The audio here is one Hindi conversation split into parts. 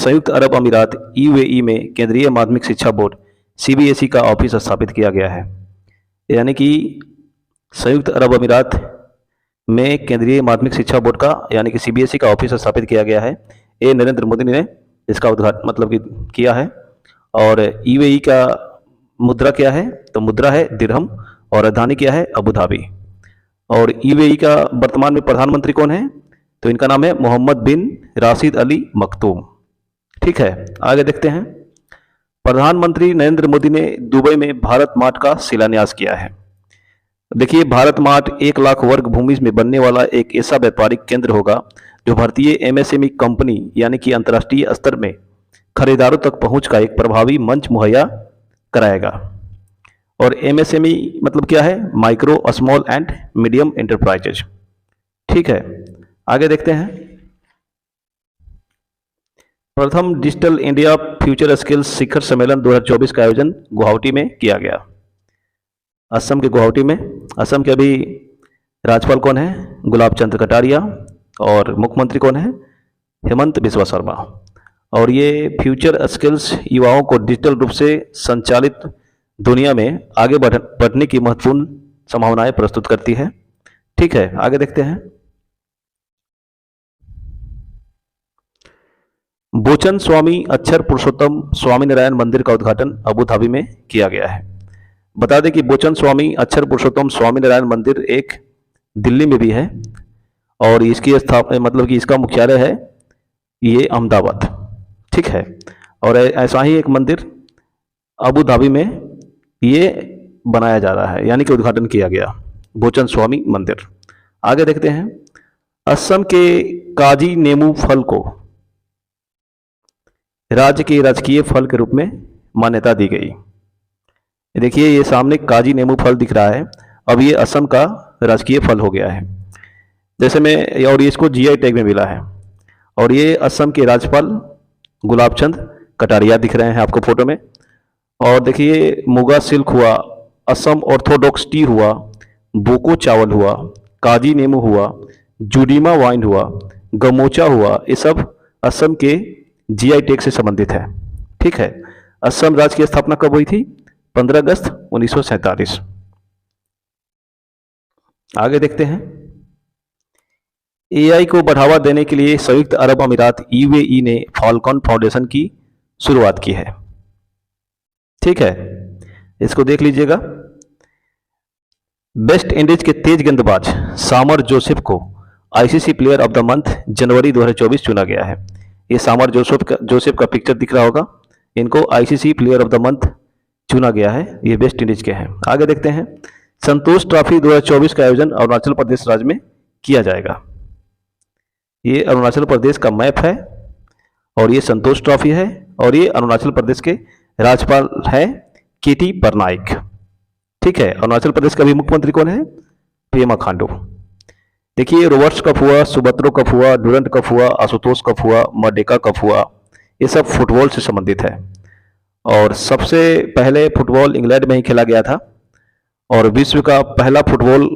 संयुक्त अरब अमीरात यूएई में केंद्रीय माध्यमिक शिक्षा बोर्ड सीबीएसई का ऑफिस स्थापित किया गया है। यानी कि संयुक्त अरब अमीरात में केंद्रीय माध्यमिक शिक्षा बोर्ड का यानी कि सीबीएसई का ऑफिस स्थापित किया गया है। ये नरेंद्र मोदी ने इसका उद्घाटन मतलब कि किया है। और यूएई का मुद्रा क्या है? तो मुद्रा है दिरहम और राजधानी क्या है? Abu Dhabi. और यूएई का वर्तमान में प्रधानमंत्री कौन है? तो इनका नाम है मोहम्मद बिन राशिद अली मखतूम। ठीक है, आगे देखते हैं। प्रधानमंत्री नरेंद्र मोदी ने दुबई में भारत मार्ट का शिलान्यास किया है। देखिए, भारत मार्ट 1 लाख वर्ग भूमि में बनने वाला एक ऐसा व्यापारिक केंद्र होगा जो भारतीय एमएसएमई कंपनी यानी कि अंतर्राष्ट्रीय स्तर में खरीदारों तक पहुंच का एक प्रभावी मंच मुहैया कराएगा। और एमएसएमई मतलब क्या है? Micro small and medium enterprises. ठीक है, आगे देखते हैं। प्रथम डिजिटल इंडिया फ्यूचर स्किल्स शिखर सम्मेलन 2024 का आयोजन गुवाहाटी में किया गया। असम के गुवाहाटी में। असम के अभी राज्यपाल कौन है? गुलाब चंद्र कटारिया। और मुख्यमंत्री कौन है? हेमंत बिस्वा शर्मा। और ये फ्यूचर स्किल्स युवाओं को डिजिटल रूप से संचालित दुनिया में आगे बढ़ने की महत्वपूर्ण संभावनाएं प्रस्तुत करती है। ठीक है, आगे देखते हैं। बोचन स्वामी अक्षर पुरुषोत्तम स्वामीनारायण मंदिर का उद्घाटन अबू धाबी में किया गया है। बता दें कि बोचन स्वामी अक्षर पुरुषोत्तम स्वामीनारायण मंदिर एक दिल्ली में भी है और इसकी स्थापना मतलब कि इसका मुख्यालय है ये अहमदाबाद। ठीक है, और ऐसा ही एक मंदिर अबू धाबी में ये बनाया जा रहा है यानी कि उद्घाटन किया गया बोचन स्वामी मंदिर। आगे देखते हैं। असम के काजी नेमू फल को राज्य के राजकीय फल के रूप में मान्यता दी गई। देखिए, ये सामने काजी नेमू फल दिख रहा है, अब ये असम का राजकीय फल हो गया है जैसे में, और ये इसको जीआई टैग में मिला है। और ये असम के राज्यपाल गुलाब चंद कटारिया दिख रहे हैं आपको फोटो में। और देखिए, मुगा सिल्क हुआ, असम ऑर्थोडॉक्स टी हुआ, बोको चावल हुआ, काजी नेमू हुआ, जुडीमा वाइन हुआ, गमोचा हुआ, ये सब असम के जीआई टैग से संबंधित है। ठीक है, असम राज्य की स्थापना कब हुई थी? 15 अगस्त 1947। आगे देखते हैं। एआई को बढ़ावा देने के लिए संयुक्त अरब अमीरात यूएई ने फॉलकॉन फाउंडेशन की शुरुआत की है। ठीक है, इसको देख लीजिएगा। वेस्ट इंडीज के तेज गेंदबाज सामर जोसेफ को ICC player of the month जनवरी 2024 चुना गया है। ये सामर जोसेफ का पिक्चर दिख रहा होगा। इनको ICC player of the month चुना गया है। ये वेस्ट इंडीज के हैं। आगे देखते हैं। संतोष ट्रॉफी 2024 का आयोजन अरुणाचल प्रदेश राज्य में किया जाएगा। ये अरुणाचल प्रदेश का मैप है और ये संतोष ट्रॉफी है और ये अरुणाचल प्रदेश के राज्यपाल है केटी परनाइक। ठीक है, अरुणाचल प्रदेश का भी मुख्यमंत्री कौन है? पेमा खांडू। देखिए, रोबर्ट्स कप हुआ, सुबत्रो कप हुआ, डुरंट कप हुआ, आशुतोष कप हुआ, मर्डेका कप हुआ, ये सब फुटबॉल से संबंधित है। और सबसे पहले फुटबॉल इंग्लैंड में ही खेला गया था और विश्व का पहला फुटबॉल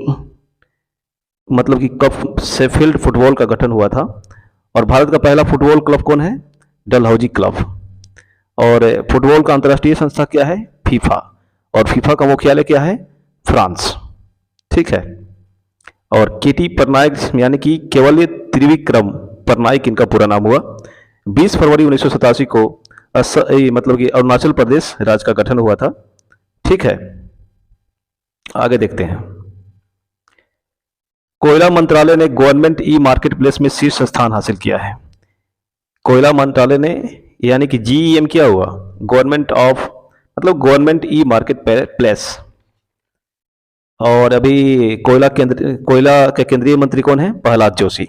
मतलब कि कप शेफील्ड फुटबॉल का गठन हुआ था। और भारत का पहला फुटबॉल क्लब कौन है? डलहौजी क्लब। और फुटबॉल का अंतर्राष्ट्रीय संस्था क्या है? फीफा। और फीफा का मुख्यालय क्या है? फ्रांस। ठीक है, और केटी परनाइक यानी कि केवल्य त्रिविक्रम परनाइक इनका पूरा नाम हुआ। 20 फरवरी 1987 को मतलब कि अरुणाचल प्रदेश राज्य का गठन हुआ था। ठीक है, आगे देखते हैं। कोयला मंत्रालय ने गवर्नमेंट ई मार्केट प्लेस में शीर्ष स्थान हासिल किया है। कोयला मंत्रालय ने यानी कि जीईएम क्या हुआ? Government e market place. और अभी कोयला के केंद्रीय मंत्री कौन है? प्रहलाद जोशी।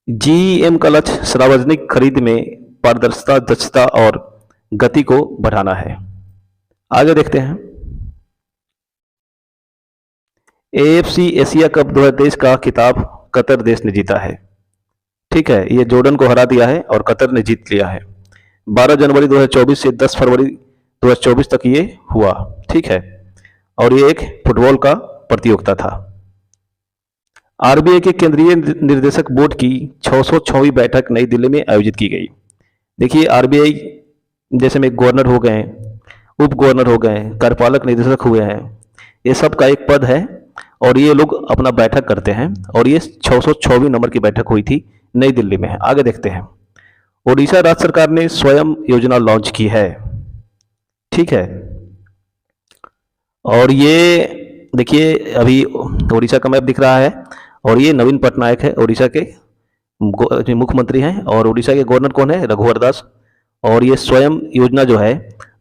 जीईएम का लक्ष्य सार्वजनिक खरीद में पारदर्शिता, दक्षता और गति को बढ़ाना है। आगे देखते हैं। एएफसी एशिया कप 2023 का खिताब कतर देश ने जीता है। ठीक है, ये जॉर्डन को हरा दिया है और कतर ने जीत लिया है। 12 जनवरी 2024 से 10 फरवरी 2024 तक ये हुआ। ठीक है, और ये एक फुटबॉल का प्रतियोगिता था। आरबीआई के केंद्रीय निर्देशक बोर्ड की 606वीं बैठक नई दिल्ली में आयोजित की गई। देखिए आरबीआई जैसे में गवर्नर हो गए, उप गवर्नर हो गए, कार्यपालक निदेशक हुए हैं, ये सब का एक पद है और ये लोग अपना बैठक करते हैं और ये 624 नंबर की बैठक हुई थी नई दिल्ली में। आगे देखते हैं। ओडिशा राज्य सरकार ने स्वयं योजना लॉन्च की है। ठीक है, और ये देखिए अभी उड़ीसा का मैप दिख रहा है और ये नवीन पटनायक है, उड़ीसा के जो मुख्यमंत्री हैं, और उड़ीसा के गवर्नर कौन है? रघुवर दास। और ये स्वयं योजना जो है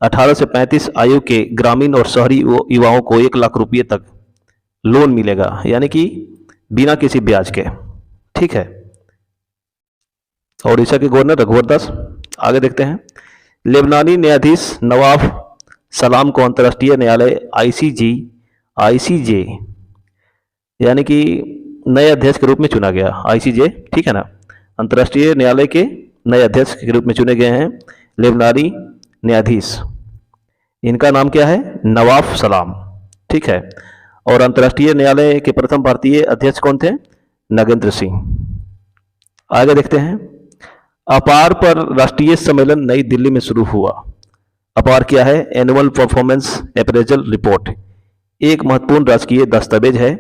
18 से 35 आयु के ग्रामीण और शहरी युवाओं को 1 लाख रुपये तक लोन मिलेगा, यानी कि बिना किसी ब्याज के। ठीक है, और उड़ीसा के गवर्नर रघुवर दास। आगे देखते हैं। लेबनानी न्यायाधीश नवाफ सलाम को अंतर्राष्ट्रीय न्यायालय आईसीजे यानी कि नए अध्यक्ष के रूप में चुना गया। आईसीजे, ठीक है ना, अंतर्राष्ट्रीय न्यायालय के नए अध्यक्ष के रूप में चुने गए हैं लेबनानी न्यायाधीश। इनका नाम क्या है? नवाफ सलाम। ठीक है, और अंतर्राष्ट्रीय न्यायालय के प्रथम भारतीय अध्यक्ष कौन थे? नगेंद्र सिंह। आगे देखते हैं। अपार पर राष्ट्रीय सम्मेलन नई दिल्ली में शुरू हुआ। अपार क्या है? एनुअल परफॉर्मेंस अप्रेजल रिपोर्ट, एक महत्वपूर्ण राजकीय दस्तावेज है।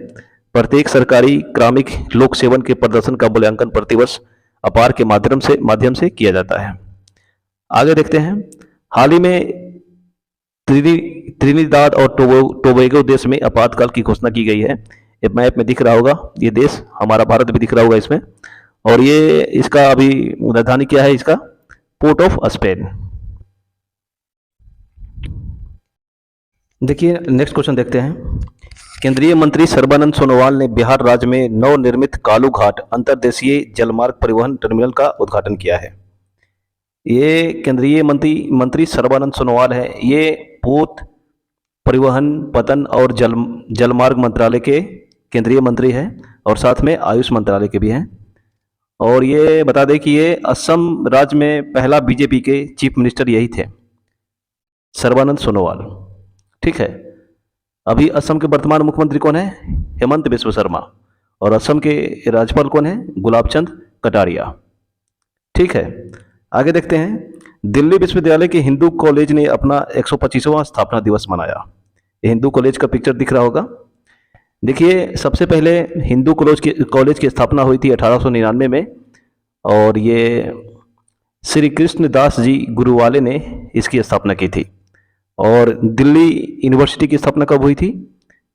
प्रत्येक सरकारी क्रमिक लोक सेवन के प्रदर्शन का मूल्यांकन प्रतिवर्ष अपार के माध्यम से किया जाता है। आगे देखते हैं। हाल ही में त्रिनिदाद और टोबैगो देश में आपातकाल की घोषणा की गई है। ये मैप में दिख रहा होगा, ये देश हमारा भारत भी दिख रहा होगा इसमें। और ये इसका अभी राजधानी क्या है? इसका पोर्ट ऑफ स्पेन। देखिए नेक्स्ट क्वेश्चन देखते हैं। केंद्रीय मंत्री सर्बानंद सोनोवाल ने बिहार राज्य में नवनिर्मित कालू घाट अंतर्देशीय जलमार्ग परिवहन टर्मिनल का उद्घाटन किया है। ये केंद्रीय मंत्री सर्बानंद सोनोवाल है। ये पोत परिवहन पतन और जलमार्ग मंत्रालय के केंद्रीय मंत्री हैं और साथ में आयुष मंत्रालय के भी हैं। और ये बता दें कि ये असम राज्य में पहला बीजेपी के चीफ मिनिस्टर यही थे, सर्बानंद सोनोवाल। ठीक है, अभी असम के वर्तमान मुख्यमंत्री कौन है? हेमंत बिस्व शर्मा। और असम के राज्यपाल कौन है? गुलाब चंद कटारिया। ठीक है, आगे देखते हैं। दिल्ली विश्वविद्यालय के हिंदू कॉलेज ने अपना 125वां स्थापना दिवस मनाया। ये हिंदू कॉलेज का पिक्चर दिख रहा होगा। देखिए सबसे पहले हिंदू कॉलेज की स्थापना हुई थी 1899 में, और ये श्री कृष्ण दास जी गुरुवाले ने इसकी स्थापना की थी। और दिल्ली यूनिवर्सिटी की स्थापना कब हुई थी?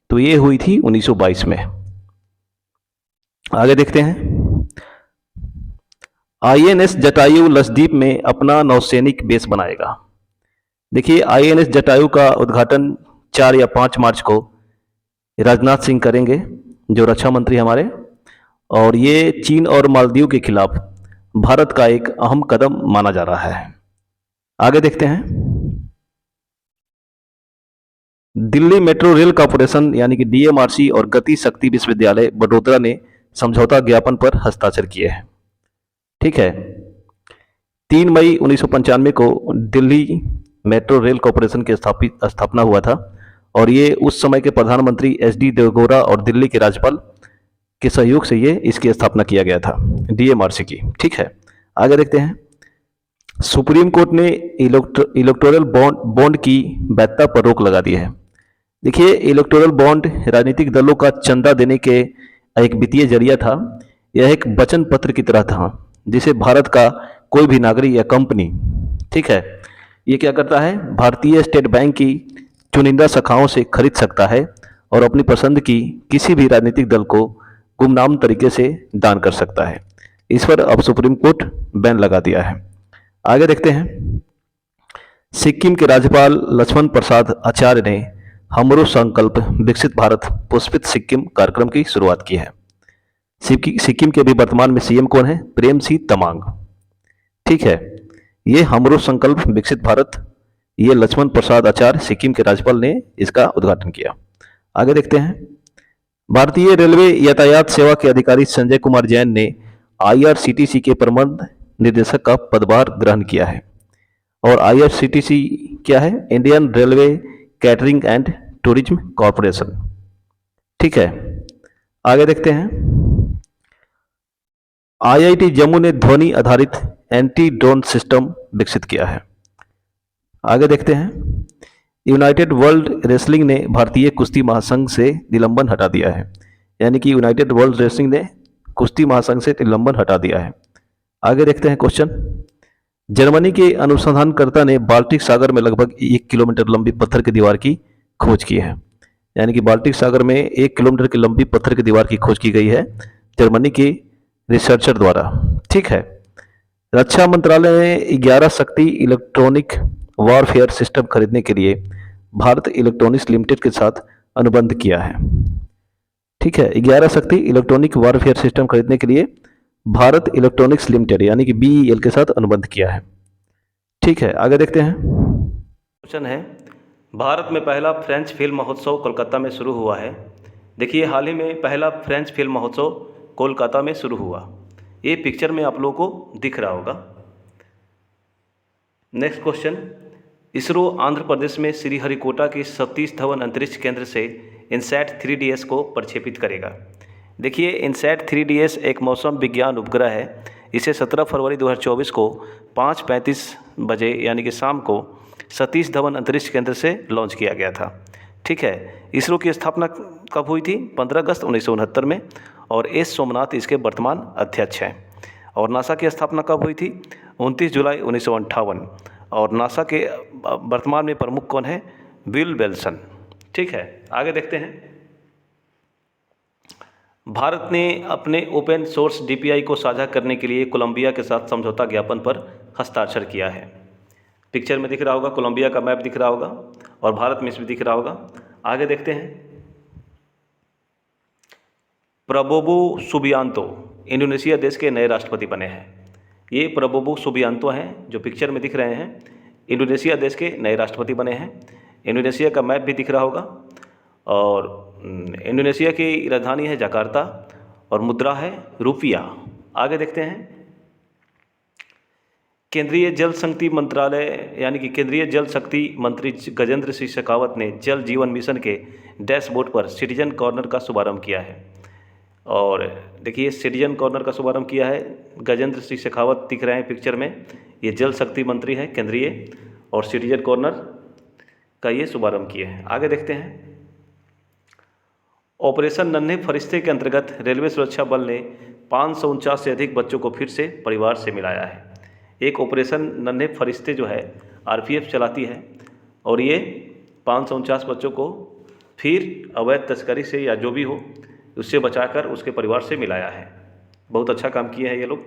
तो ये हुई थी 1922 में। आगे देखते हैं। आईएनएस जटायु लक्षद्वीप में अपना नौसैनिक बेस बनाएगा। देखिए आईएनएस जटायु का उद्घाटन 4 या 5 मार्च को राजनाथ सिंह करेंगे, जो रक्षा मंत्री हमारे। और ये चीन और मालदीव के खिलाफ भारत का एक अहम कदम माना जा रहा है। आगे देखते हैं। दिल्ली मेट्रो रेल कॉरपोरेशन यानी कि डीएमआरसी और गति शक्ति विश्वविद्यालय वडोदरा ने समझौता ज्ञापन पर हस्ताक्षर किए हैं। ठीक है, 3 मई 1995 को दिल्ली मेट्रो रेल कॉरपोरेशन की स्थापना हुआ था। और ये उस समय के प्रधानमंत्री एचडी देवगौड़ा और दिल्ली के राज्यपाल के सहयोग से ये इसकी स्थापना किया गया था, डीएमआरसी की। ठीक है, आगे देखते हैं। सुप्रीम कोर्ट ने इलेक्टोरल बॉन्ड की वैधता पर रोक लगा दी है। देखिए इलेक्टोरल बॉन्ड राजनीतिक दलों का चंदा देने के एक वित्तीय जरिया था। यह एक वचन पत्र की तरह था जिसे भारत का कोई भी नागरिक या कंपनी, ठीक है, ये क्या करता है? भारतीय स्टेट बैंक की चुनिंदा शाखाओं से खरीद सकता है और अपनी पसंद की किसी भी राजनीतिक दल को गुमनाम तरीके से दान कर सकता है। इस पर अब सुप्रीम कोर्ट बैन लगा दिया है। आगे देखते हैं। सिक्किम के राज्यपाल लक्ष्मण प्रसाद आचार्य ने हमरो संकल्प विकसित भारत पुष्पित सिक्किम कार्यक्रम की शुरुआत की है। सिक्किम के भी वर्तमान में सीएम कौन है? प्रेम सिंह तमांग। ठीक है, ये हमरो संकल्प विकसित भारत, ये लक्ष्मण प्रसाद आचार्य सिक्किम के राज्यपाल ने इसका उद्घाटन किया। आगे देखते हैं। भारतीय रेलवे यातायात सेवा के अधिकारी संजय कुमार जैन ने आईआरसीटीसी के प्रबंध निर्देशक का पदभार ग्रहण किया है। और आईआरसीटीसी क्या है? Indian railway catering and tourism corporation. ठीक है, आगे देखते हैं। आईआईटी जम्मू ने ध्वनि आधारित एंटी ड्रोन सिस्टम विकसित किया है। आगे देखते हैं, यूनाइटेड वर्ल्ड रेसलिंग ने भारतीय कुश्ती महासंघ से निलंबन हटा दिया है। यानी कि यूनाइटेड वर्ल्ड रेसलिंग ने कुश्ती महासंघ से निलंबन हटा दिया है। आगे देखते हैं क्वेश्चन, जर्मनी के अनुसंधानकर्ता ने बाल्टिक सागर में लगभग 1 किलोमीटर लंबी पत्थर की दीवार की खोज की है। यानी कि बाल्टिक सागर में 1 किलोमीटर की लंबी पत्थर की दीवार की खोज की गई है जर्मनी के रिसर्चर द्वारा। ठीक है, रक्षा मंत्रालय ने 11 शक्ति इलेक्ट्रॉनिक वॉरफेयर सिस्टम खरीदने के लिए भारत इलेक्ट्रॉनिक्स लिमिटेड के साथ अनुबंध किया है। ठीक है, 11 शक्ति इलेक्ट्रॉनिक वॉरफेयर सिस्टम खरीदने के लिए भारत इलेक्ट्रॉनिक्स लिमिटेड यानी कि BEL के साथ अनुबंध किया है। ठीक है, आगे देखते हैं। क्वेश्चन है, भारत में पहला फ्रेंच फिल्म महोत्सव कोलकाता में शुरू हुआ है। देखिए, हाल ही में पहला फ्रेंच फिल्म महोत्सव कोलकाता में शुरू हुआ। ये पिक्चर में आप लोगों को दिख रहा होगा। नेक्स्ट क्वेश्चन, इसरो आंध्र प्रदेश में श्रीहरिकोटा के सतीश धवन अंतरिक्ष केंद्र से इनसैट 3DS को प्रक्षेपित करेगा। देखिए, इनसैट 3DS एक मौसम विज्ञान उपग्रह है। इसे 17 फरवरी 2024 को 5:35 बजे यानी कि शाम को सतीश धवन अंतरिक्ष केंद्र से लॉन्च किया गया था। ठीक है, इसरो की स्थापना कब हुई थी? 15 अगस्त 1969 में, और एस सोमनाथ इसके वर्तमान अध्यक्ष हैं। और नासा की स्थापना कब हुई थी? 29 जुलाई 1958, और नासा के वर्तमान में प्रमुख कौन है? बिल वेल्सन। ठीक है, आगे देखते हैं। भारत ने अपने ओपन सोर्स DPI को साझा करने के लिए कोलंबिया के साथ समझौता ज्ञापन पर हस्ताक्षर किया है। पिक्चर में दिख रहा होगा, कोलंबिया का मैप दिख रहा होगा, और भारत में भी दिख रहा होगा। आगे देखते हैं, प्रबोवो सुबियांतो इंडोनेशिया देश के नए राष्ट्रपति बने हैं। ये प्रबोवो सुबियांतो हैं जो पिक्चर में दिख रहे हैं, इंडोनेशिया देश के नए राष्ट्रपति बने हैं। इंडोनेशिया का मैप भी दिख रहा होगा, और इंडोनेशिया की राजधानी है जकार्ता, और मुद्रा है रुपया। आगे देखते हैं, केंद्रीय जल शक्ति मंत्रालय यानी कि केंद्रीय जल शक्ति मंत्री गजेंद्र सिंह शेखावत ने जल जीवन मिशन के डैशबोर्ड पर सिटीजन कॉर्नर का शुभारंभ किया है। और देखिए, सिटीजन कॉर्नर का शुभारंभ किया है, गजेंद्र सिंह शेखावत दिख रहे हैं पिक्चर में। ये जल शक्ति मंत्री हैं केंद्रीय, और सिटीजन कॉर्नर का ये शुभारंभ किए हैं। आगे देखते हैं, ऑपरेशन नन्हे फरिश्ते के अंतर्गत रेलवे सुरक्षा बल ने 549 से अधिक बच्चों को फिर से परिवार से मिलाया है। एक ऑपरेशन नन्हे फरिश्ते जो है RPF चलाती है, और ये 549 बच्चों को फिर अवैध तस्करी से या जो भी हो उससे बचाकर उसके परिवार से मिलाया है। बहुत अच्छा काम किए हैं ये लोग।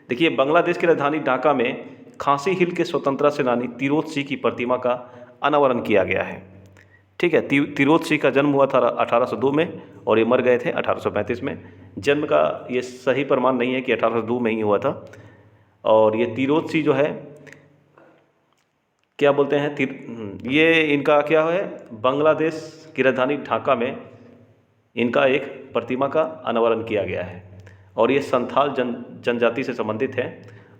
देखिए, बांग्लादेश की राजधानी ढाका में खांसी हिल के स्वतंत्रता सेनानी तिरोत सिंह की प्रतिमा का अनावरण किया गया है। ठीक है, तिरोत सिंह का जन्म हुआ था 1802 में, और ये मर गए थे 1835 में। जन्म का ये सही प्रमाण नहीं है कि 1802 में ही हुआ था। और ये तिरोत सिंह जो है, क्या बोलते हैं, ये इनका क्या है, बांग्लादेश की राजधानी ढाका में इनका एक प्रतिमा का अनावरण किया गया है। और ये संथाल जनजाति से संबंधित है,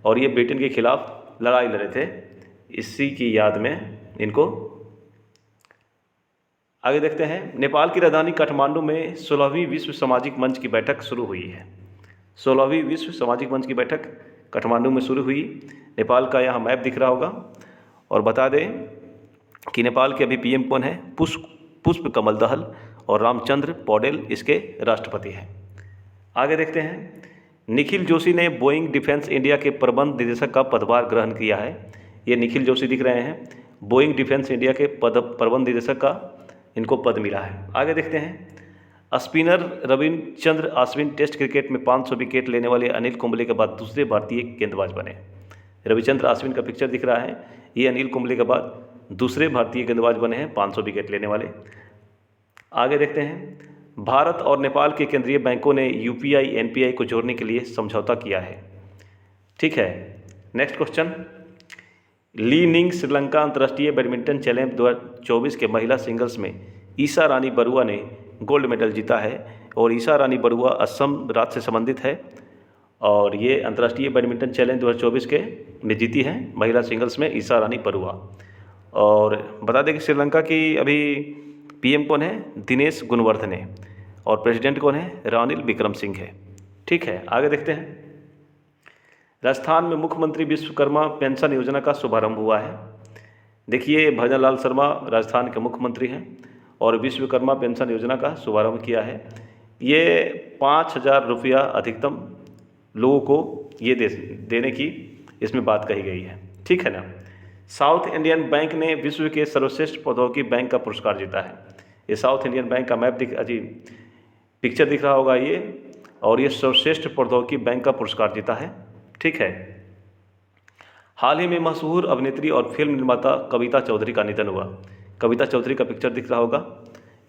और ये ब्रिटेन के खिलाफ लड़ाई लड़े थे। इसी की याद में इनको। आगे देखते हैं, नेपाल की राजधानी काठमांडू में 16वीं विश्व सामाजिक मंच की बैठक शुरू हुई है। 16वीं विश्व सामाजिक मंच की बैठक काठमांडू में शुरू हुई। नेपाल का यहाँ मैप दिख रहा होगा। और बता दें कि नेपाल के अभी PM कौन है? पुष्प कमल दहल, और रामचंद्र पौडेल इसके राष्ट्रपति हैं। आगे देखते हैं, निखिल जोशी ने बोइंग डिफेंस इंडिया के प्रबंध निदेशक का पदभार ग्रहण किया है। ये निखिल जोशी दिख रहे हैं, बोइंग डिफेंस इंडिया के प्रबंध निदेशक का इनको पद मिला है। आगे देखते हैं, spinner Ravichandra Ashwin test cricket में 500 विकेट लेने वाले अनिल कुंबले के बाद दूसरे भारतीय गेंदबाज बने। रविचंद्र अश्विन का पिक्चर दिख रहा है, ये अनिल कुंबले के बाद दूसरे भारतीय गेंदबाज बने हैं 500 विकेट लेने वाले। आगे देखते हैं, भारत और नेपाल के केंद्रीय बैंकों ने UPI NPI को जोड़ने के लिए समझौता किया है। ठीक है, नेक्स्ट क्वेश्चन, ली निंग श्रीलंका अंतर्राष्ट्रीय बैडमिंटन चैलेंज 2024 के महिला सिंगल्स में ईशा रानी बरुआ ने गोल्ड मेडल जीता है। और ईशा रानी बरुआ असम राज्य से संबंधित है, और ये अंतर्राष्ट्रीय बैडमिंटन चैलेंज 2024 के में जीती हैं महिला सिंगल्स में ईशा रानी बरुआ। और बता दें कि श्रीलंका की अभी PM कौन है? दिनेश गुणवर्धने, और प्रेसिडेंट कौन है? रानिल विक्रम सिंह है। ठीक है, आगे देखते हैं, राजस्थान में मुख्यमंत्री विश्वकर्मा पेंशन योजना का शुभारंभ हुआ है। देखिए, भजन लाल शर्मा राजस्थान के मुख्यमंत्री हैं और विश्वकर्मा पेंशन योजना का शुभारंभ किया है। ये 5,000 रुपया अधिकतम लोगों को ये देने की इसमें बात कही गई है। ठीक है ना। साउथ इंडियन बैंक ने विश्व के सर्वश्रेष्ठ प्रौद्योगिकी बैंक का पुरस्कार जीता है। ये साउथ इंडियन बैंक का मैप पिक्चर दिख रहा होगा ये, और ये सर्वश्रेष्ठ प्रौद्योगिकी बैंक का पुरस्कार जीता है। ठीक है। हाल ही में मशहूर अभिनेत्री और फिल्म निर्माता कविता चौधरी का निधन हुआ। कविता चौधरी का पिक्चर दिख रहा होगा,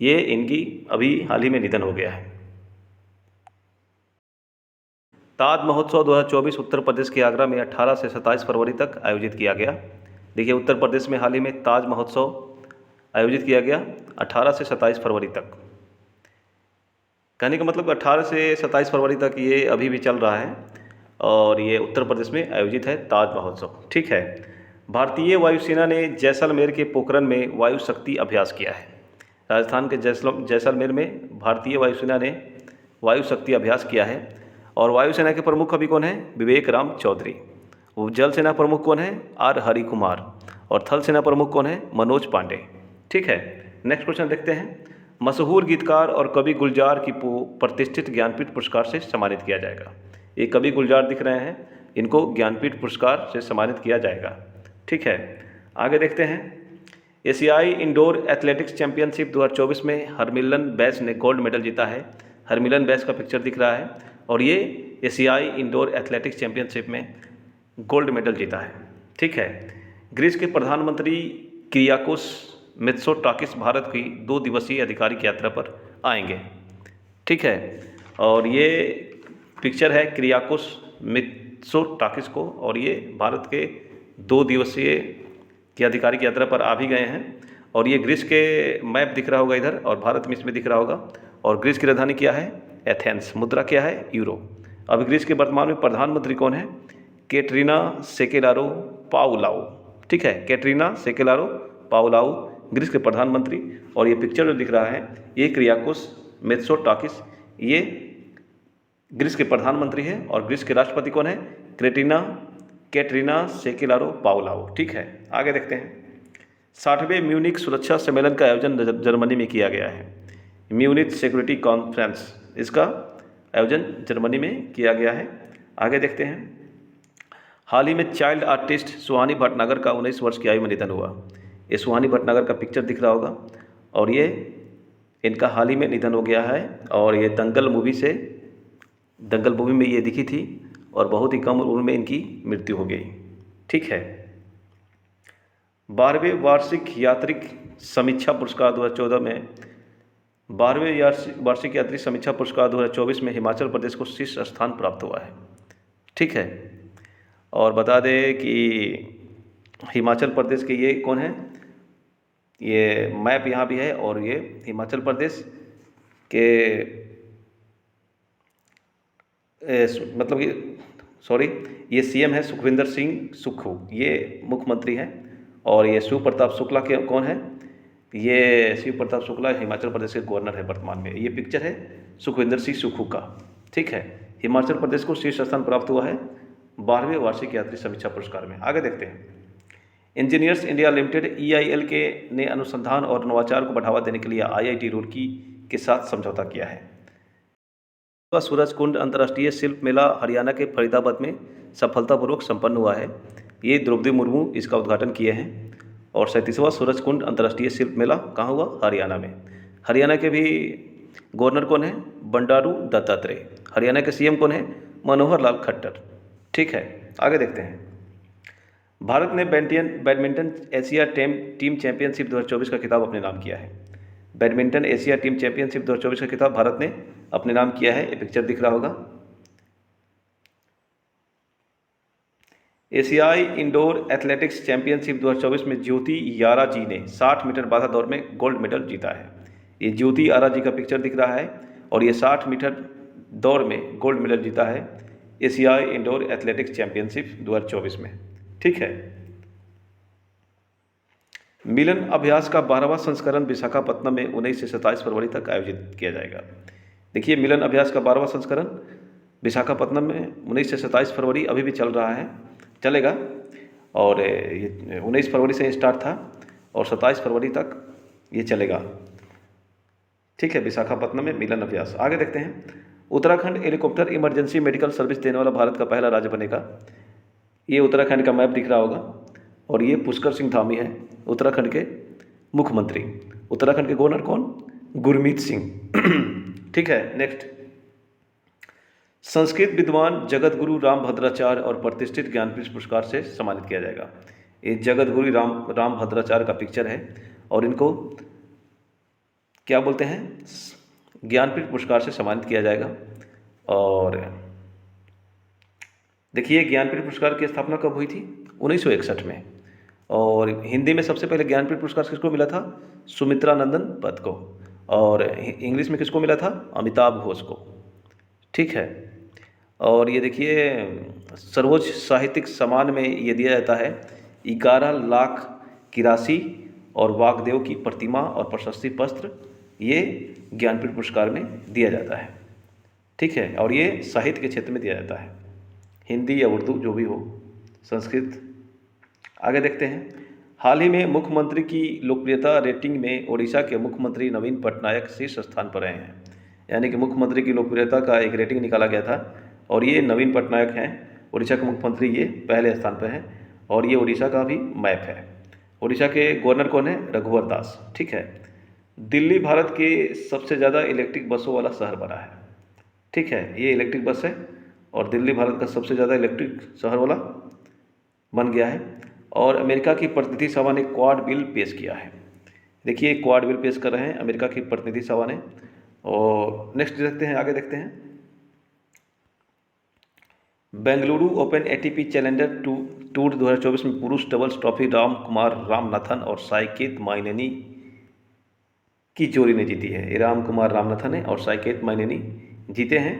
ये इनकी अभी हाल ही में निधन हो गया है। ताज महोत्सव 2024 उत्तर प्रदेश के आगरा में 18 से 27 फरवरी तक आयोजित किया गया। देखिए, उत्तर प्रदेश में हाल ही में ताज महोत्सव आयोजित किया गया 18 से 27 फरवरी तक। कहने का मतलब 18 से 27 फरवरी तक ये अभी भी चल रहा है और ये उत्तर प्रदेश में आयोजित है ताज महोत्सव। ठीक है। भारतीय वायुसेना ने जैसलमेर के पोखरण में वायु शक्ति अभ्यास किया है। राजस्थान के जैसलमेर में भारतीय वायुसेना ने वायु शक्ति अभ्यास किया है। और वायुसेना के प्रमुख अभी कौन है? विवेक राम चौधरी। जल सेना प्रमुख कौन है? आर हरि कुमार। और थल सेना प्रमुख कौन है? मनोज पांडे। ठीक है। नेक्स्ट क्वेश्चन देखते हैं। मशहूर गीतकार और कवि गुलजार की प्रतिष्ठित ज्ञानपीठ पुरस्कार से सम्मानित किया जाएगा। ये कवि गुलजार दिख रहे हैं, इनको ज्ञानपीठ पुरस्कार से सम्मानित किया जाएगा। ठीक है। आगे देखते हैं। एशियाई इंडोर एथलेटिक्स चैंपियनशिप 2024 में हरमिलन बैस ने गोल्ड मेडल जीता है। हरमिलन बैस का पिक्चर दिख रहा है और ये एशियाई इंडोर एथलेटिक्स चैंपियनशिप में गोल्ड मेडल जीता है। ठीक है। ग्रीस के प्रधानमंत्री किरियाकोस मित्सोटाकिस भारत की 2 दिवसीय आधिकारिक यात्रा पर आएंगे। ठीक है। और ये पिक्चर है किरियाकोस मित्सोटाकिस को, और ये भारत के 2 दिवसीय की आधिकारिक यात्रा पर आ भी गए हैं। और ये ग्रीस के मैप दिख रहा होगा इधर, और भारत में इसमें दिख रहा होगा। और ग्रीस की राजधानी क्या है? एथेंस। मुद्रा क्या है? यूरो। अब ग्रीस के वर्तमान में प्रधानमंत्री कौन है? कैटरीना सेकेलारो पाउलाउ। ठीक है। कैटरीना सेकेलारो पाउलाउ ग्रीस के प्रधानमंत्री। और ये पिक्चर जो दिख रहा है ये किरियाकोस मित्सोटाकिस, ये ग्रीस के प्रधानमंत्री है। और ग्रीस के राष्ट्रपति कौन है? कैटरीना सेकेलारो पाउलाउ। ठीक है। आगे देखते हैं। 60वें म्यूनिक सुरक्षा सम्मेलन का आयोजन जर्मनी में किया गया है। म्यूनिक सिक्योरिटी कॉन्फ्रेंस, इसका आयोजन जर्मनी में किया गया है। आगे देखते हैं। हाल ही में चाइल्ड आर्टिस्ट सुहानी भटनागर का 19 वर्ष की आयु में निधन हुआ। ये सुहानी भटनागर का पिक्चर दिख रहा होगा, और ये इनका हाल ही में निधन हो गया है। और ये दंगल मूवी में ये दिखी थी और बहुत ही कम उम्र में इनकी मृत्यु हो गई। ठीक है। 12वें वार्षिक यात्रिक समीक्षा पुरस्कार 2014 में 12वें वार्षिक यात्री समीक्षा पुरस्कार 2024 में हिमाचल प्रदेश को शीर्ष स्थान प्राप्त हुआ है। ठीक है। और बता दें कि हिमाचल प्रदेश के ये कौन है? ये मैप यहाँ भी है, और ये हिमाचल प्रदेश के मतलब ये सीएम है सुखविंदर सिंह सुक्खू, ये मुख्यमंत्री हैं। और ये शिव प्रताप शुक्ला के कौन है? ये शिव प्रताप शुक्ला हिमाचल प्रदेश के गवर्नर है वर्तमान में। ये पिक्चर है सुखविंदर सिंह सुक्खू का। ठीक है। हिमाचल प्रदेश को शीर्ष स्थान प्राप्त हुआ है 12वें वार्षिक यात्री समीक्षा पुरस्कार में। आगे देखते हैं। इंजीनियर्स इंडिया लिमिटेड EIL ने अनुसंधान और नवाचार को बढ़ावा देने के लिए IIT रुड़की के साथ समझौता किया है। सूरजकुंड अंतर्राष्ट्रीय शिल्प मेला हरियाणा के फरीदाबाद में सफलतापूर्वक संपन्न हुआ है। ये द्रौपदी मुर्मू इसका उद्घाटन किए हैं। और 37वां सूरजकुंड अंतर्राष्ट्रीय शिल्प मेला कहाँ हुआ? हरियाणा में। हरियाणा के भी गवर्नर कौन है? बंडारू दत्तात्रेय। हरियाणा के CM कौन है? मनोहर लाल खट्टर। ठीक है। आगे देखते हैं। भारत ने बैडमिंटन एशिया टीम चैंपियनशिप 2024 का खिताब अपने नाम किया है। बैडमिंटन एशिया टीम चैंपियनशिप 2024 का खिताब भारत ने अपने नाम किया है। ये पिक्चर दिख रहा होगा। एशियाई इंडोर एथलेटिक्स चैंपियनशिप 2024 में ज्योति यारा जी ने 60 मीटर बाधा दौड़ में गोल्ड मेडल जीता है। ये ज्योति यारा जी का पिक्चर दिख रहा है, और ये 60 मीटर दौड़ में गोल्ड मेडल जीता है एशियाई इंडोर एथलेटिक्स चैंपियनशिप 2024 में। ठीक है। मिलन अभ्यास का 12वां संस्करण विशाखापत्तनम में 19 से 27 फरवरी तक आयोजित किया जाएगा। देखिए, मिलन अभ्यास का 12वां संस्करण विशाखापत्तनम में 19 से 27 फरवरी अभी भी चल रहा है, चलेगा। और ये 19 फरवरी से स्टार्ट था और 27 फरवरी तक ये चलेगा। ठीक है, विशाखापत्तनम में मिलन अभ्यास। आगे देखते हैं, Uttarakhand helicopter emergency medical service देने वाला भारत का पहला राज्य बनेगा। ये उत्तराखंड का मैप दिख रहा होगा और ये पुष्कर सिंह धामी है, उत्तराखंड के मुख्यमंत्री। उत्तराखंड के गवर्नर कौन? गुरमीत सिंह। ठीक है, नेक्स्ट, संस्कृत विद्वान जगत गुरु रामभद्राचार्य और प्रतिष्ठित ज्ञानपीठ पुरस्कार से सम्मानित किया जाएगा। ये जगत गुरु रामभद्राचार्य का पिक्चर है और इनको क्या बोलते हैं? ज्ञानपीठ पुरस्कार से सम्मानित किया जाएगा। और देखिए, ज्ञानपीठ पुरस्कार की स्थापना कब हुई थी? 1961 में। और हिंदी में सबसे पहले ज्ञानपीठ पुरस्कार किसको मिला था? सुमित्रा नंदन पत को। और इंग्लिश में किसको मिला था? अमिताभ घोष को। ठीक है, और ये देखिए, सर्वोच्च साहित्यिक सम्मान में ये दिया जाता है 11 लाख की राशि और वाग्देव की प्रतिमा और प्रशस्ति पत्र, ये ज्ञानपीठ पुरस्कार में दिया जाता है। ठीक है, और ये साहित्य के क्षेत्र में दिया जाता है, हिंदी या उर्दू जो भी हो, संस्कृत। आगे देखते हैं, हाल ही में मुख्यमंत्री की लोकप्रियता रेटिंग में ओडिशा के मुख्यमंत्री नवीन पटनायक शीर्ष स्थान पर रहे हैं। यानी कि मुख्यमंत्री की लोकप्रियता का एक रेटिंग निकाला गया था और ये नवीन पटनायक हैं, उड़ीसा के मुख्यमंत्री, ये पहले स्थान पर हैं। और ये उड़ीसा का भी मैप है। उड़ीसा के गवर्नर कौन है? रघुवर दास। ठीक है, दिल्ली भारत के सबसे ज़्यादा इलेक्ट्रिक बसों वाला शहर बना है। ठीक है, ये इलेक्ट्रिक बस है और दिल्ली भारत का सबसे ज़्यादा इलेक्ट्रिक शहर वाला बन गया है। और अमेरिका की प्रतिनिधि सभा ने क्वाड बिल पेश किया है। देखिए, क्वाड बिल पेश कर रहे हैं अमेरिका की प्रतिनिधि सभा ने। और नेक्स्ट देखते हैं, आगे देखते हैं, Bengaluru open ATP challenger tour 2024 में पुरुष डबल्स ट्रॉफी राम कुमार रामनाथन और साकेत माइनेनी की जोड़ी ने जीती है। ये राम कुमार रामनाथन है और साकेत माइनेनी जीते हैं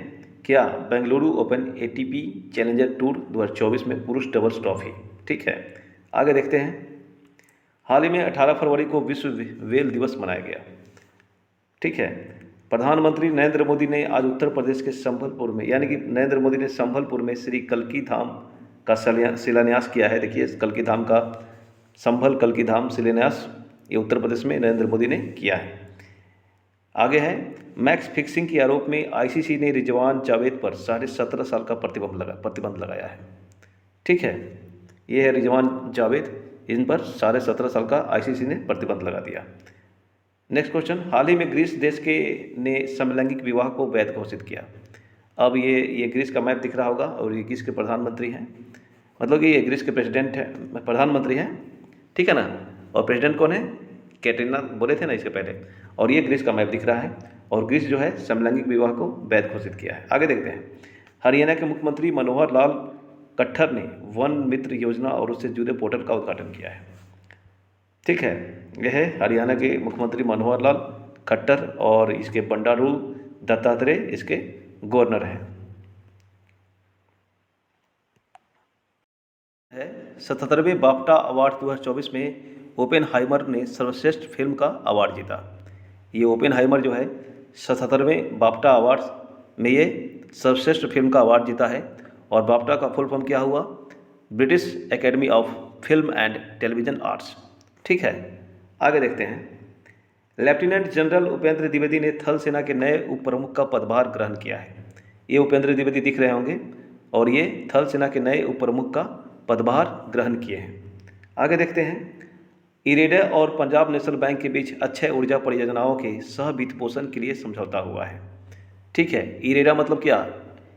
क्या? Bengaluru open ATP challenger tour 2024 में पुरुष डबल्स ट्रॉफी। ठीक है, आगे देखते हैं, हाल ही में 18 फरवरी को विश्व व्हेल दिवस मनाया गया। ठीक है, प्रधानमंत्री नरेंद्र मोदी ने आज उत्तर प्रदेश के संभलपुर में, यानी कि नरेंद्र मोदी ने संभलपुर में श्री कल्की धाम का शिलान्यास किया है। देखिए, कल्की धाम का, संभल कल्की धाम शिलान्यास ये उत्तर प्रदेश में नरेंद्र मोदी ने किया है। आगे है, मैच फिक्सिंग के आरोप में आईसीसी ने रिजवान जावेद पर 17.5 साल का प्रतिबंध लगाया है। ठीक है, ये है रिजवान जावेद, इन पर 17.5 साल का आईसीसी ने प्रतिबंध लगा दिया। नेक्स्ट क्वेश्चन, हाल ही में ग्रीस देश के ने समलैंगिक विवाह को वैध घोषित किया। अब ये ग्रीस का मैप दिख रहा होगा और ये ग्रीस के प्रधानमंत्री हैं, मतलब कि ये ग्रीस के प्रेसिडेंट है, प्रधानमंत्री हैं। ठीक है ना, और प्रेसिडेंट कौन है? कैटरीना बोले थे ना इसके पहले। और ये ग्रीस का मैप दिख रहा है और ग्रीस जो है समलैंगिक विवाह को वैध घोषित किया है। आगे देखते हैं, हरियाणा के मुख्यमंत्री मनोहर लाल खट्टर ने वन मित्र योजना और उससे जुड़े पोर्टल का उद्घाटन किया है। ठीक है, यह है हरियाणा के मुख्यमंत्री मनोहर लाल खट्टर और इसके बंडारू दत्तात्रेय इसके गवर्नर हैं। 77वें बाफ्टा अवार्ड 2024 में ओपेनहाइमर ने सर्वश्रेष्ठ फिल्म का अवार्ड जीता। ये ओपेनहाइमर जो है 77वें बाफ्टा अवार्ड में ये सर्वश्रेष्ठ फिल्म का अवार्ड जीता है। और बाफ्टा का फुल फॉर्म क्या हुआ? British academy of film and television arts. ठीक है, आगे देखते हैं, लेफ्टिनेंट जनरल उपेंद्र द्विवेदी ने थल सेना के नए उप प्रमुख का पदभार ग्रहण किया है। ये उपेंद्र द्विवेदी दिख रहे होंगे और ये थल सेना के नए उप प्रमुख का पदभार ग्रहण किए हैं। आगे देखते हैं, इरेडा और पंजाब नेशनल बैंक के बीच अक्षय ऊर्जा परियोजनाओं के सह वित्त पोषण के लिए समझौता हुआ है। ठीक है, इरेडा मतलब क्या?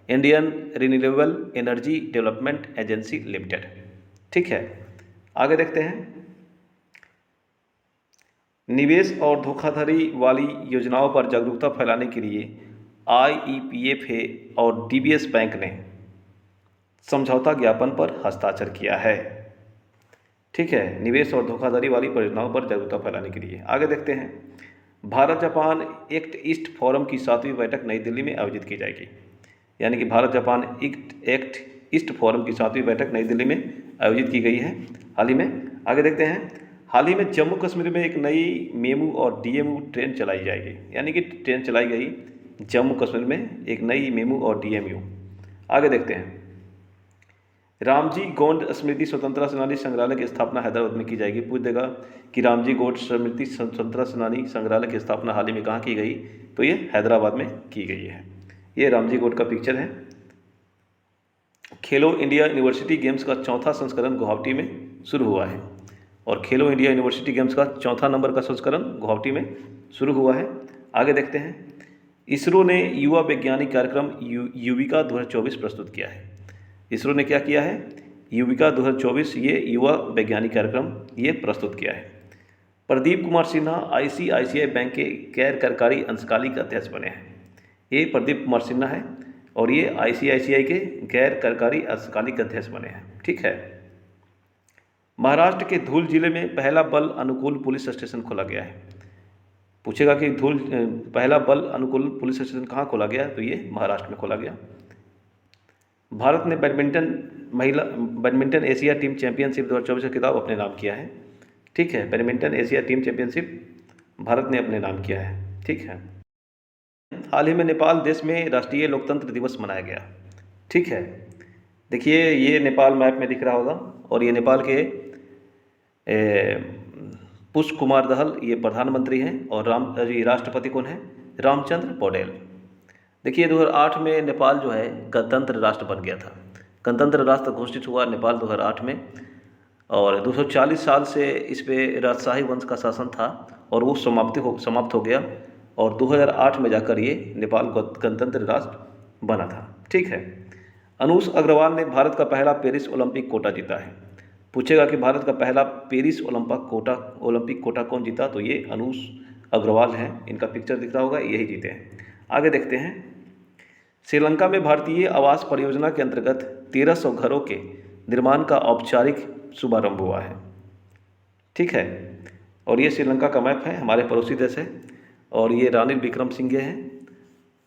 Indian renewable energy development agency limited. ठीक है, आगे देखते हैं, निवेश और धोखाधड़ी वाली योजनाओं पर जागरूकता फैलाने के लिए IEPFA और DBS बैंक ने समझौता ज्ञापन पर हस्ताक्षर किया है। ठीक है, निवेश और धोखाधड़ी वाली परियोजनाओं पर जागरूकता फैलाने के लिए। आगे देखते हैं, Bharat Japan act east forum की 7वीं बैठक नई दिल्ली में आयोजित की जाएगी। यानी कि Bharat Japan act east forum की 7वीं बैठक नई दिल्ली में आयोजित की गई है हाल ही में। आगे देखते हैं, हाल ही में जम्मू कश्मीर में एक नई मेमू और DMU ट्रेन चलाई जाएगी। यानी कि ट्रेन चलाई गई जम्मू कश्मीर में, एक नई मेमू और DMU। आगे देखते हैं। रामजी गोंड स्मृति स्वतंत्रता सेनानी संग्रहालय की स्थापना हैदराबाद में की जाएगी। पूछ देगा कि रामजी गोंड स्मृति स्वतंत्रता सेनानी संग्रहालय की स्थापना हाल ही में कहाँ की गई, तो ये हैदराबाद में की गई है। ये रामजी गोंड का पिक्चर है। खेलो इंडिया यूनिवर्सिटी गेम्स का चौथा संस्करण गुवाहाटी में शुरू हुआ है, और खेलो इंडिया यूनिवर्सिटी गेम्स का चौथा नंबर का संस्करण गुवाहाटी में शुरू हुआ है। आगे देखते हैं। इसरो ने युवा वैज्ञानिक कार्यक्रम युविका 2024 प्रस्तुत किया है। इसरो ने क्या किया है, युविका 2024 ये युवा वैज्ञानिक कार्यक्रम ये प्रस्तुत किया है। प्रदीप कुमार सिन्हा ICICI बैंक के गैर कार्यकारी अंशकालिक अध्यक्ष बने हैं। ये प्रदीप कुमार सिन्हा है और ये ICICI के गैर कार्यकारी अंशकालिक अध्यक्ष बने हैं। ठीक है। महाराष्ट्र के धूल जिले में पहला बल अनुकूल पुलिस स्टेशन खोला गया है। पूछेगा कि पहला बल अनुकूल पुलिस स्टेशन कहाँ खोला गया, तो ये महाराष्ट्र में खोला गया। भारत ने बैडमिंटन एशिया टीम चैंपियनशिप 2024 का खिताब अपने नाम किया है। ठीक है, badminton Asia team championship Bharat ने अपने नाम किया है। ठीक है। हाल ही में नेपाल देश में राष्ट्रीय लोकतंत्र दिवस मनाया गया। ठीक है, देखिए ये नेपाल मैप में दिख रहा होगा, और ये नेपाल के पुष्प कुमार दहल ये प्रधानमंत्री हैं, और राष्ट्रपति कौन है, रामचंद्र पौडेल। देखिए 2008 में नेपाल जो है गणतंत्र राष्ट्र बन गया था। गणतंत्र राष्ट्र घोषित हुआ नेपाल 2008 में, और 240 साल से इस पर राजशाही वंश का शासन था, और वो समाप्त हो गया, और 2008 में जाकर ये नेपाल गणतंत्र राष्ट्र बना था। ठीक है। अनुष अग्रवाल ने भारत का पहला पेरिस ओलंपिक कोटा जीता है। पूछेगा कि भारत का पहला पेरिस ओलंपिक कोटा कौन जीता, तो ये अनुष अग्रवाल हैं। इनका पिक्चर दिख रहा होगा, यही जीते हैं। आगे देखते हैं। श्रीलंका में भारतीय आवास परियोजना के अंतर्गत 1300 घरों के निर्माण का औपचारिक शुभारंभ हुआ है। ठीक है, और ये श्रीलंका का मैप है, हमारे पड़ोसी देश है, और ये रानिल विक्रमसिंघे हैं।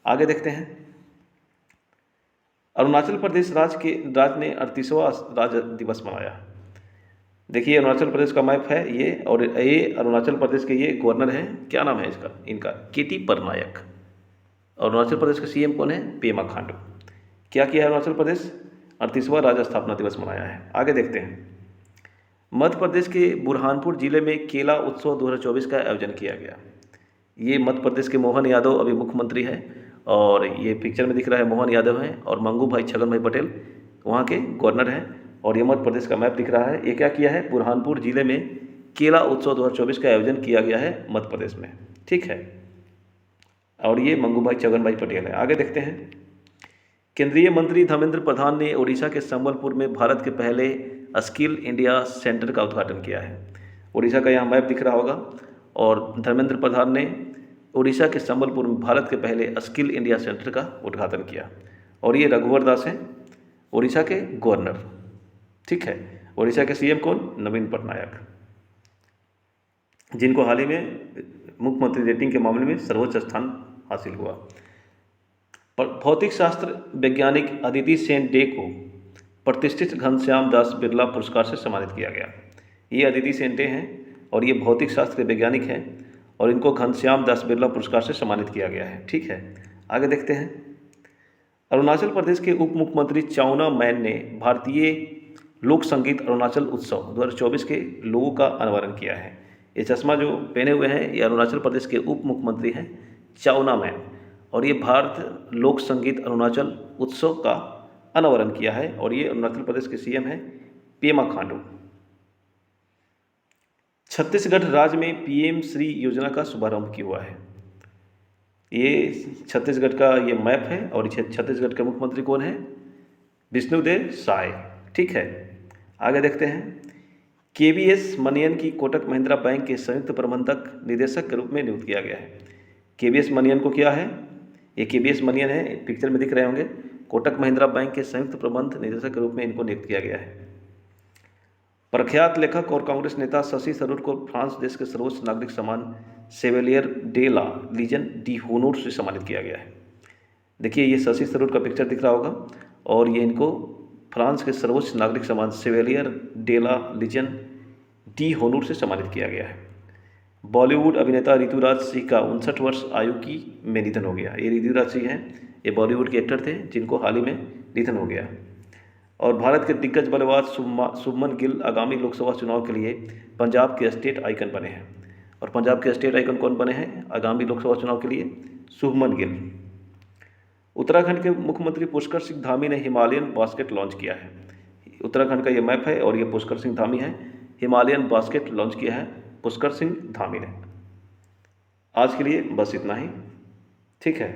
आगे देखते हैं। अरुणाचल प्रदेश राज्य ने 38वां राज्य दिवस मनाया। देखिए अरुणाचल प्रदेश का मैप है ये, और ये अरुणाचल प्रदेश के ये गवर्नर हैं। क्या नाम है इनका केटी परनायक। अरुणाचल प्रदेश का CM कौन है, पेमा खांडू। क्या किया है अरुणाचल प्रदेश, 38वां राज्य स्थापना दिवस मनाया है। आगे देखते हैं। मध्य प्रदेश के बुरहानपुर जिले में केला उत्सव 2024 का आयोजन किया गया। ये मध्य प्रदेश के मोहन यादव अभी मुख्यमंत्री हैं, और ये पिक्चर में दिख रहा है मोहन यादव हैं, और मंगू भाई छगन भाई पटेल वहाँ के गवर्नर हैं, और ये मध्य प्रदेश का मैप दिख रहा है। ये क्या किया है, बुरहानपुर जिले में केला उत्सव 2024 का आयोजन किया गया है मध्य प्रदेश में। ठीक है, और ये मंगू भाई छगन भाई पटेल है। आगे देखते हैं। केंद्रीय मंत्री धर्मेंद्र प्रधान ने ओडिशा के संबलपुर में भारत के पहले स्किल इंडिया सेंटर का उद्घाटन किया है। ओडिशा का यहाँ मैप दिख रहा होगा, और धर्मेंद्र प्रधान ने ओडिशा के संबलपुर में भारत के पहले स्किल इंडिया सेंटर का उद्घाटन किया, और ये रघुवर दास हैं, ओडिशा के गवर्नर। ठीक है। ओडिशा के CM कौन, नवीन पटनायक, जिनको हाल ही में मुख्यमंत्री रेटिंग के मामले में सर्वोच्च स्थान हासिल हुआ। भौतिक शास्त्र वैज्ञानिक अदिति सेन डे को प्रतिष्ठित घनश्याम दास बिरला पुरस्कार से सम्मानित किया गया। ये अदिति सेन डे हैं, और ये भौतिक शास्त्र के वैज्ञानिक हैं, और इनको घनश्याम दास बिरला पुरस्कार से सम्मानित किया गया है। ठीक है। आगे देखते हैं। अरुणाचल प्रदेश के उप मुख्यमंत्री चाउना मैन ने भारतीय लोक संगीत अरुणाचल उत्सव 2024 के लोगों का अनावरण किया है। ये चश्मा जो पहने हुए हैं ये अरुणाचल प्रदेश के उप मुख्यमंत्री हैं चाउना मैन, और ये भारत लोक संगीत अरुणाचल उत्सव का अनावरण किया है, और ये अरुणाचल प्रदेश के CM हैं पेमा खांडू। छत्तीसगढ़ राज्य में PM श्री योजना का शुभारंभ किया हुआ है। ये छत्तीसगढ़ का ये मैप है, और छत्तीसगढ़ के मुख्यमंत्री कौन है, विष्णुदेव साय। ठीक है। आगे देखते हैं। KVS मनियन की कोटक महिंद्रा बैंक के संयुक्त प्रबंधक निदेशक के रूप में नियुक्त किया गया है। KVS मनियन को क्या है, ये KVS मनियन है, पिक्चर में दिख रहे होंगे, कोटक महिंद्रा बैंक के संयुक्त प्रबंध निदेशक के रूप में इनको नियुक्त किया गया है। प्रख्यात लेखक और कांग्रेस नेता शशि थरूर को फ्रांस देश के सर्वोच्च नागरिक सम्मान सेवेलियर डे ला लीजन डी होनोर से सम्मानित किया गया है। देखिए ये शशि थरूर का पिक्चर दिख रहा होगा, और ये इनको फ्रांस के सर्वोच्च नागरिक सम्मान सेवेलियर डे ला लीजन डी होनोर से सम्मानित किया गया है। बॉलीवुड अभिनेता ऋतुराज सिंह का 59 वर्ष आयु में निधन हो गया। ये ऋतुराज सिंह हैं, ये बॉलीवुड के एक्टर थे जिनको हाल ही में निधन हो गया। और भारत के दिग्गज बल्लेबाज शुभमन गिल आगामी लोकसभा चुनाव के लिए पंजाब के स्टेट आइकन बने हैं। और पंजाब के स्टेट आइकन कौन बने हैं आगामी लोकसभा चुनाव के लिए? शुभमन गिल। उत्तराखंड के मुख्यमंत्री पुष्कर सिंह धामी ने हिमालयन बास्केट लॉन्च किया है। उत्तराखंड का ये मैप है और ये पुष्कर सिंह धामी है। हिमालयन बास्केट लॉन्च किया है पुष्कर सिंह धामी ने। आज के लिए बस इतना ही। ठीक है।